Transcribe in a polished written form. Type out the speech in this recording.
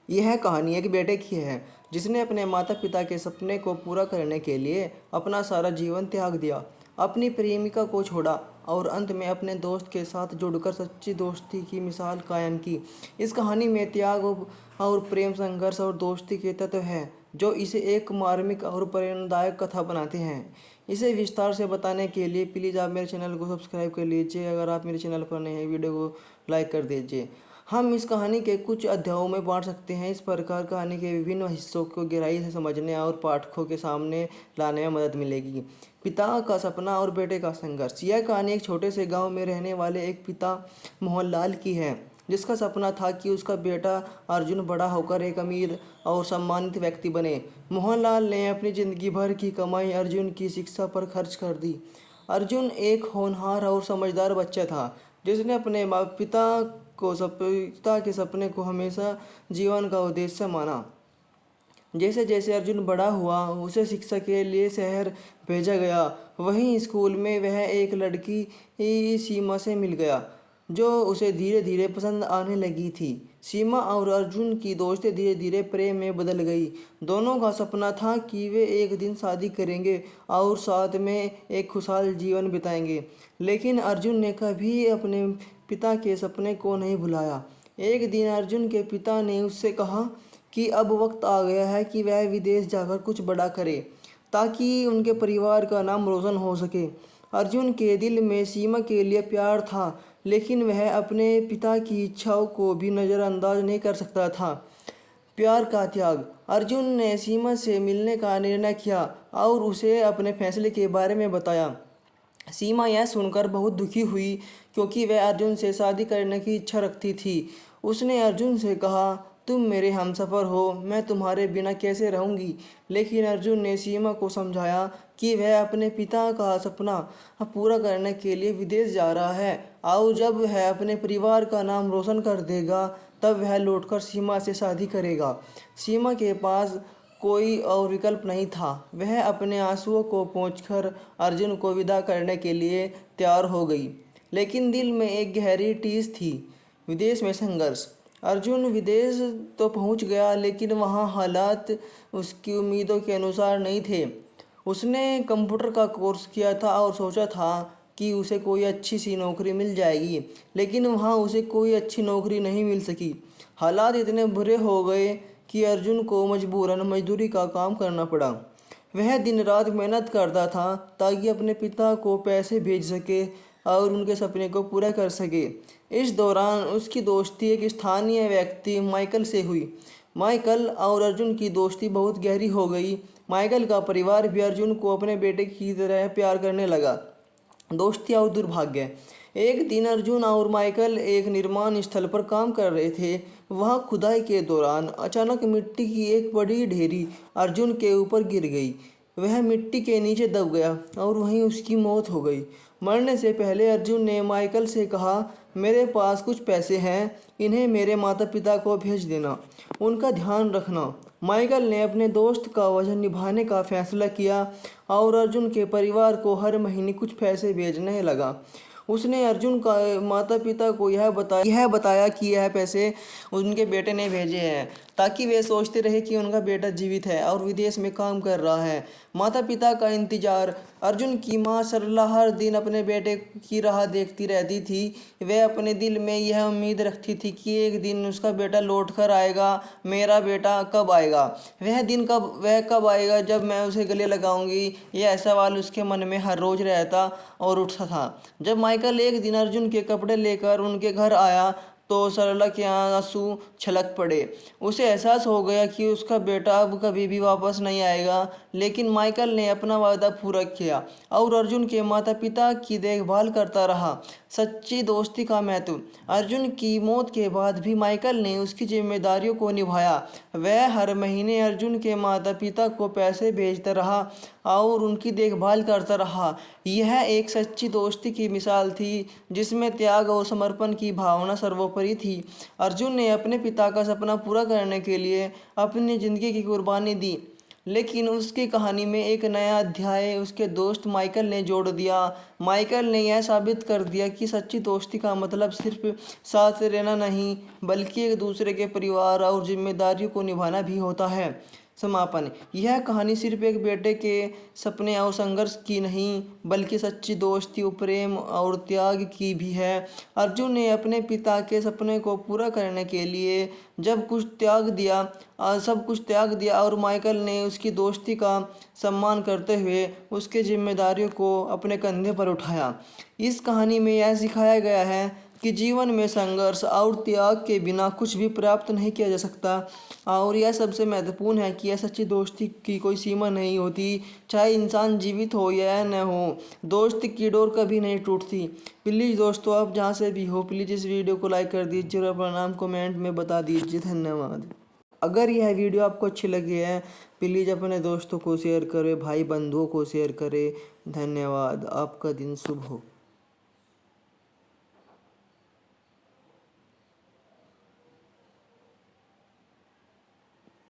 यह कहानी एक बेटे की है जिसने अपने माता पिता के सपने को पूरा करने के लिए अपना सारा जीवन त्याग दिया, अपनी प्रेमिका को छोड़ा और अंत में अपने दोस्त के साथ जुड़कर सच्ची दोस्ती की मिसाल कायम की। इस कहानी में त्याग और प्रेम, संघर्ष और दोस्ती के तत्व हैं जो इसे एक मार्मिक और प्रेरणादायक कथा बनाते हैं। इसे विस्तार से बताने के लिए प्लीज़ आप मेरे चैनल को सब्सक्राइब कर लीजिए। अगर आप मेरे चैनल पर नए हैं, वीडियो को लाइक कर दीजिए। हम इस कहानी के कुछ अध्यायों में बांट सकते हैं। इस प्रकार कहानी के विभिन्न हिस्सों को गहराई से समझने और पाठकों के सामने लाने में मदद मिलेगी। पिता का सपना और बेटे का संघर्ष। यह कहानी एक छोटे से गांव में रहने वाले एक पिता मोहनलाल की है जिसका सपना था कि उसका बेटा अर्जुन बड़ा होकर एक अमीर और सम्मानित व्यक्ति बने। मोहनलाल ने अपनी जिंदगी भर की कमाई अर्जुन की शिक्षा पर खर्च कर दी। अर्जुन एक होनहार और समझदार बच्चा था जिसने अपने पिता के सपने को हमेशा जीवन का उद्देश्य माना। जैसे जैसे अर्जुन बड़ा हुआ, उसे शिक्षा के लिए शहर भेजा गया। वहीं स्कूल में वह एक लड़की सीमा से मिल गया जो उसे धीरे धीरे पसंद आने लगी थी। सीमा और अर्जुन की दोस्ती धीरे धीरे प्रेम में बदल गई। दोनों का सपना था कि वे एक दिन शादी करेंगे और साथ में एक खुशहाल जीवन बिताएंगे। लेकिन अर्जुन ने कभी अपने पिता के सपने को नहीं भुलाया। एक दिन अर्जुन के पिता ने उससे कहा कि अब वक्त आ गया है कि वह विदेश जाकर कुछ बड़ा करे ताकि उनके परिवार का नाम रोशन हो सके। अर्जुन के दिल में सीमा के लिए प्यार था, लेकिन वह अपने पिता की इच्छाओं को भी नज़रअंदाज नहीं कर सकता था। प्यार का त्याग। अर्जुन ने सीमा से मिलने का निर्णय किया और उसे अपने फैसले के बारे में बताया। सीमा यह सुनकर बहुत दुखी हुई क्योंकि वह अर्जुन से शादी करने की इच्छा रखती थी। उसने अर्जुन से कहा, तुम मेरे हमसफ़र हो, मैं तुम्हारे बिना कैसे रहूँगी। लेकिन अर्जुन ने सीमा को समझाया कि वह अपने पिता का सपना पूरा करने के लिए विदेश जा रहा है और जब वह अपने परिवार का नाम रोशन कर देगा तब वह लौटकर सीमा से शादी करेगा। सीमा के पास कोई और विकल्प नहीं था। वह अपने आंसुओं को पोंछकर अर्जुन को विदा करने के लिए तैयार हो गई, लेकिन दिल में एक गहरी टीस थी। विदेश में संघर्ष। अर्जुन विदेश तो पहुंच गया, लेकिन वहां हालात उसकी उम्मीदों के अनुसार नहीं थे। उसने कंप्यूटर का कोर्स किया था और सोचा था कि उसे कोई अच्छी सी नौकरी मिल जाएगी, लेकिन वहां उसे कोई अच्छी नौकरी नहीं मिल सकी। हालात इतने बुरे हो गए कि अर्जुन को मजबूरन मजदूरी का काम करना पड़ा। वह दिन रात मेहनत करता था ताकि अपने पिता को पैसे भेज सके और उनके सपने को पूरा कर सके। इस दौरान उसकी दोस्ती एक स्थानीय व्यक्ति माइकल से हुई। माइकल और अर्जुन की दोस्ती बहुत गहरी हो गई। माइकल का परिवार भी अर्जुन को अपने बेटे की तरह प्यार करने लगा। दोस्ती और दुर्भाग्य। एक दिन अर्जुन और माइकल एक निर्माण स्थल पर काम कर रहे थे। वहां खुदाई के दौरान अचानक मिट्टी की एक बड़ी ढेरी अर्जुन के ऊपर गिर गई। वह मिट्टी के नीचे दब गया और वहीं उसकी मौत हो गई। मरने से पहले अर्जुन ने माइकल से कहा, मेरे पास कुछ पैसे हैं, इन्हें मेरे माता पिता को भेज देना, उनका ध्यान रखना। माइकल ने अपने दोस्त का वचन निभाने का फैसला किया और अर्जुन के परिवार को हर महीने कुछ पैसे भेजने लगा। उसने अर्जुन का माता पिता को यह बताया कि यह पैसे उनके बेटे ने भेजे हैं ताकि वे सोचते रहे कि उनका बेटा जीवित है और विदेश में काम कर रहा है। माता पिता का इंतजार। अर्जुन की माँ सरला हर दिन अपने बेटे की राह देखती रहती थी। वह अपने दिल में यह उम्मीद रखती थी कि एक दिन उसका बेटा लौट कर आएगा। मेरा बेटा कब आएगा, वह कब आएगा जब मैं उसे गले लगाऊंगी। यह सवाल उसके मन में हर रोज रहता और उठता था। जब माइकल एक दिन अर्जुन के कपड़े लेकर उनके घर आया तो सरला के आंसू छलक पड़े। उसे एहसास हो गया कि उसका बेटा अब कभी भी वापस नहीं आएगा। लेकिन माइकल ने अपना वादा पूरा किया और अर्जुन के माता पिता की देखभाल करता रहा। सच्ची दोस्ती का महत्व। अर्जुन की मौत के बाद भी माइकल ने उसकी जिम्मेदारियों को निभाया। वह हर महीने अर्जुन के माता पिता को पैसे भेजता रहा और उनकी देखभाल करता रहा। यह एक सच्ची दोस्ती की मिसाल थी जिसमें त्याग और समर्पण की भावना सर्वोपरि थी। अर्जुन ने अपने पिता का सपना पूरा करने के लिए अपनी ज़िंदगी की कुर्बानी दी। लेकिन उसकी कहानी में एक नया अध्याय उसके दोस्त माइकल ने जोड़ दिया। माइकल ने यह साबित कर दिया कि सच्ची दोस्ती का मतलब सिर्फ साथ रहना नहीं, बल्कि एक दूसरे के परिवार और जिम्मेदारियों को निभाना भी होता है। समापन। यह कहानी सिर्फ एक बेटे के सपने और संघर्ष की नहीं, बल्कि सच्ची दोस्ती, प्रेम और त्याग की भी है। अर्जुन ने अपने पिता के सपने को पूरा करने के लिए सब कुछ त्याग दिया, और माइकल ने उसकी दोस्ती का सम्मान करते हुए उसकी जिम्मेदारियों को अपने कंधे पर उठाया। इस कहानी में यह सिखाया गया है कि जीवन में संघर्ष और त्याग के बिना कुछ भी प्राप्त नहीं किया जा सकता, और यह सबसे महत्वपूर्ण है कि यह सच्ची दोस्ती की कोई सीमा नहीं होती, चाहे इंसान जीवित हो या न हो, दोस्ती की डोर कभी नहीं टूटती। प्लीज़ दोस्तों, आप जहाँ से भी हो, प्लीज़ इस वीडियो को लाइक कर दीजिए और अपना नाम कमेंट में बता दीजिए। धन्यवाद। अगर यह वीडियो आपको अच्छी लगी है, प्लीज़ अपने दोस्तों को शेयर करें, भाई बंधुओं को शेयर करें। धन्यवाद। आपका दिन शुभ हो।